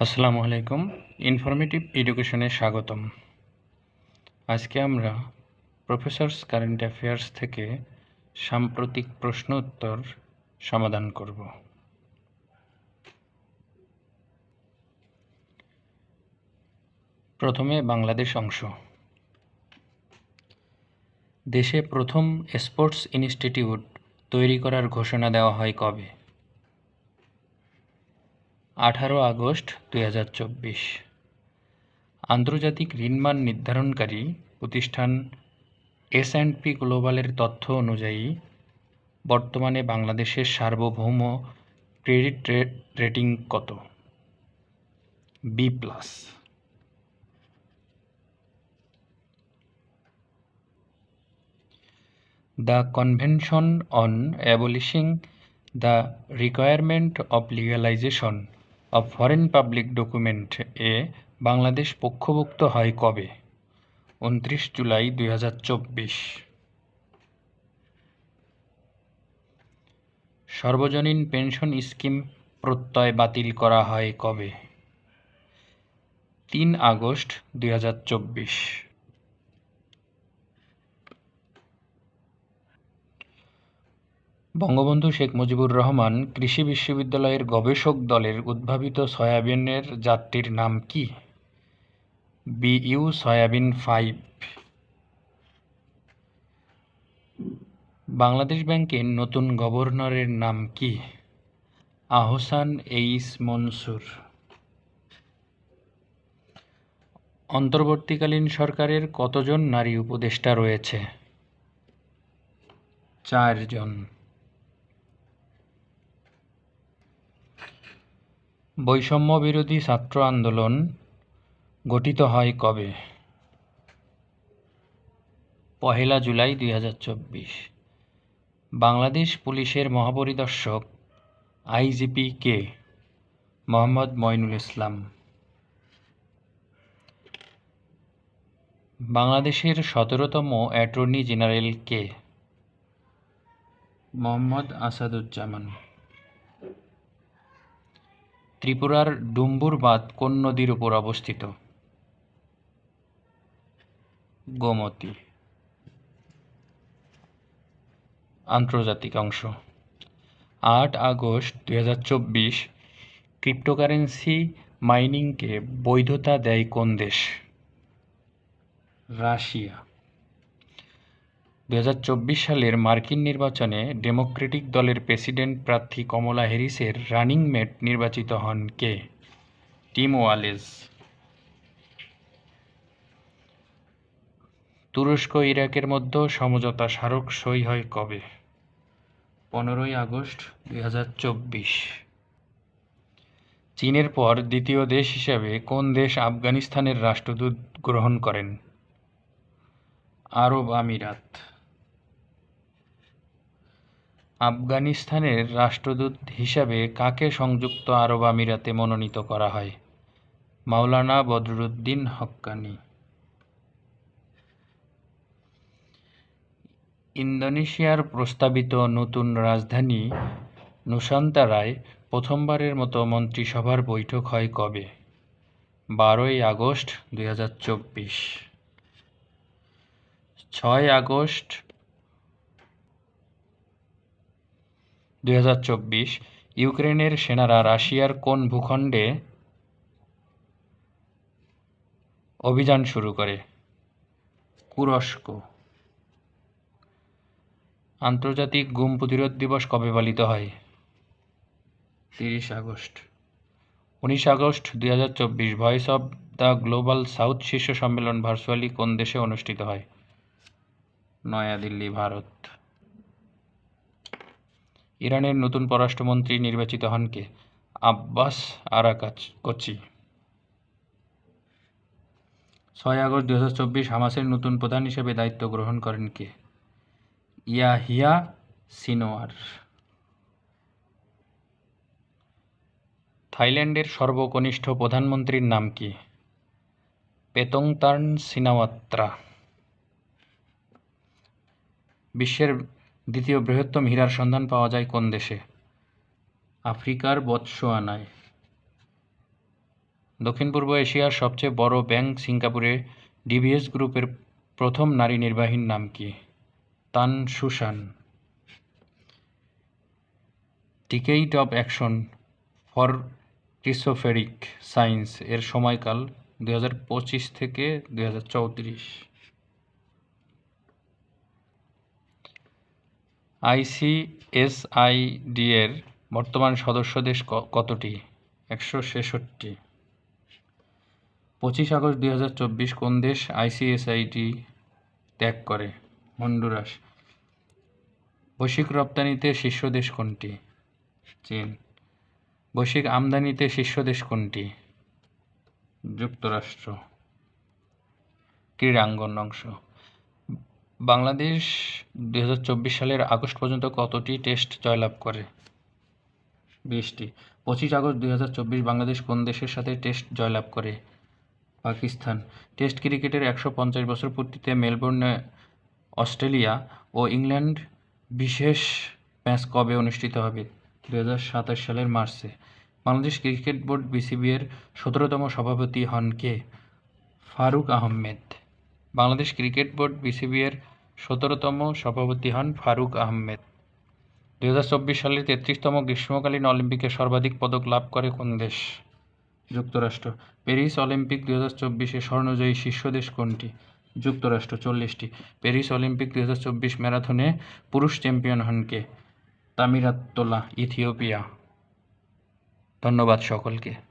আসসালামু আলাইকুম। ইনফরমেটিভ এডুকেশনে স্বাগতম। আজকে আমরা প্রফেসরস কারেন্ট অ্যাফেয়ার্স থেকে সাম্প্রতিক প্রশ্ন উত্তর সমাধান করব। প্রথমে বাংলাদেশ অংশ। দেশে প্রথম স্পোর্টস ইনস্টিটিউট তৈরি করার ঘোষণা দেওয়া হয় কবে? 18 আগস্ট 2024। আন্তর্জাতিক ঋণমান নির্ধারণকারী প্রতিষ্ঠান S&P গ্লোবালের তথ্য অনুযায়ী বর্তমানে বাংলাদেশের সার্বভৌম ক্রেডিট রেটিং কত? B+। The convention on abolishing the requirement of legalisation of foreign public document এ বাংলাদেশ পক্ষভুক্ত হয় কবে? 29 জুলাই 2024। সর্বজনীন পেনশন স্কিম প্রত্যয় বাতিল করা হয় কবে? 3 আগস্ট 2024। বঙ্গবন্ধু শেখ মুজিবুর রহমান কৃষি বিশ্ববিদ্যালয়ের গবেষক দলের উদ্ভাবিত সয়াবিনের জাতটির নাম কি? BU soybean 5। বাংলাদেশ ব্যাংকের নতুন গভর্নরের নাম কি? আহসান এইচ মনসুর। অন্তর্বর্তীকালীন সরকারের কতজন নারী উপদেষ্টা রয়েছে? 4 জন। বৈষম্য বিরোধী ছাত্র আন্দোলন গঠিত হয় কবে? 1 জুলাই 2024। বাংলাদেশ পুলিশের মহাপরিদর্শক IGP কে? মোহাম্মদ মঈনুল ইসলাম। বাংলাদেশের 17তম অ্যাটর্নি জেনারেল কে? মোহাম্মদ আসাদুজ্জামান। ত্রিপুরার ডুম্বুর বাঁধ কোন নদীর উপর অবস্থিত? গোমতী। আন্তর্জাতিক অংশ। 8 আগস্ট 2024 ক্রিপ্টোকারেন্সি মাইনিংকে বৈধতা দেয় কোন দেশ? রাশিয়া। 2024 সালের মার্কিন নির্বাচনে ডেমোক্রেটিক দলের প্রেসিডেন্ট প্রার্থী কমলা হ্যারিসের রানিং মেট নির্বাচিত হন কে? Team Wallace. তুরস্ক ইরাকের মধ্যে সমঝোতা স্মারক সই হয় কবে? 15 আগস্ট 2024। চীনের পর দ্বিতীয় দেশ হিসাবে কোন দেশ আফগানিস্তানের রাষ্ট্রদূত গ্রহণ করেন? আরব আমিরাত। আফগানিস্তানের রাষ্ট্রদূত হিসাবে কাকে সংযুক্ত আরব আমিরাতে মনোনীত করা হয়? মাওলানা বদরুদ্দীন হক্কানি। ইন্দোনেশিয়ার প্রস্তাবিত নতুন রাজধানী নুসান্তারায় প্রথমবারের মতো মন্ত্রিসভার বৈঠক হয় কবে? 12 আগস্ট 2024। 6 আগস্ট 2024 ইউক্রেনের সেনারা রাশিয়ার কোন ভূখণ্ডে অভিযান শুরু করে? কুরস্ক। আন্তর্জাতিক গুম প্রতিরোধ দিবস কবে পালিত হয়? 30 August. 19 August 2024 voice of the global south শীর্ষ সম্মেলন ভার্চুয়ালি কোন দেশে অনুষ্ঠিত হয়? নয়াদিল্লি, ভারত। ইরানের নতুন পররাষ্ট্রমন্ত্রী নির্বাচিত হন কে? Abbas Araghchi. 6 আগস্ট 2024 হামাসের নতুন প্রধান হিসেবে দায়িত্ব গ্রহণ করেন কে? ইয়াহিয়া সিনোয়ার। থাইল্যান্ডের সর্বকনিষ্ঠ প্রধানমন্ত্রীর নাম কি? Paetongtarn Shinawatra. বিশ্বের দ্বিতীয় বৃহত্তম হীরার সন্ধান পাওয়া যায় কোন দেশে? আফ্রিকার বতসোয়ানায়। দক্ষিণ পূর্ব এশিয়ার সবচেয়ে বড় ব্যাংক সিঙ্গাপুরে ডিবিএস গ্রুপের প্রথম নারী নির্বাহীর নাম কি? Tan Susan. Decade of action for ক্রিস্টোফেরিক সায়েন্স এর সময়কাল 2025 থেকে 2034। আইসিএসআইডি এর বর্তমান সদস্য দেশ কতটি? 166। 25 আগস্ট 2024 কোন দেশ আইসিএসআইডি ত্যাগ করে? হন্ডুরাস। বৈশ্বিক রপ্তানিতে শীর্ষ দেশ কোনটি? চীন। বৈশ্বিক আমদানিতে শীর্ষ দেশ কোনটি? যুক্তরাষ্ট্র। ক্রীড়াঙ্গন অংশ। বাংলাদেশ 2024 সালের আগস্ট পর্যন্ত কতটি টেস্ট জয়লাভ করে? 20টি। 25 আগস্ট 2024 বাংলাদেশ কোন দেশের সাথে টেস্ট জয়লাভ করে? পাকিস্তান। টেস্ট ক্রিকেটের 150 বছর পূর্তিতে মেলবোর্নে অস্ট্রেলিয়া ও ইংল্যান্ড বিশেষ ম্যাচ কবে অনুষ্ঠিত হবে? 2027 সালের মার্চে। বাংলাদেশ ক্রিকেট বোর্ড বিসিবি এর 17তম সভাপতি হন কে? Faruque Ahmed. Bangladesh cricket board BCB এর 17তম সভাপতি হন ফারুক আহমেদ। 2024 সালের 33তম গ্রীষ্মকালীন অলিম্পিকে সর্বাধিক পদক লাভ করে কোন দেশ? যুক্তরাষ্ট্র। প্যারিস অলিম্পিক 2024 স্বর্ণজয়ী শীর্ষ দেশ কোনটি? যুক্তরাষ্ট্র 40টি। প্যারিস অলিম্পিক 2024 ম্যারাথনে পুরুষ চ্যাম্পিয়ন হন কে? তামিরাত্তোলা, ইথিওপিয়া। ধন্যবাদ সকলকে।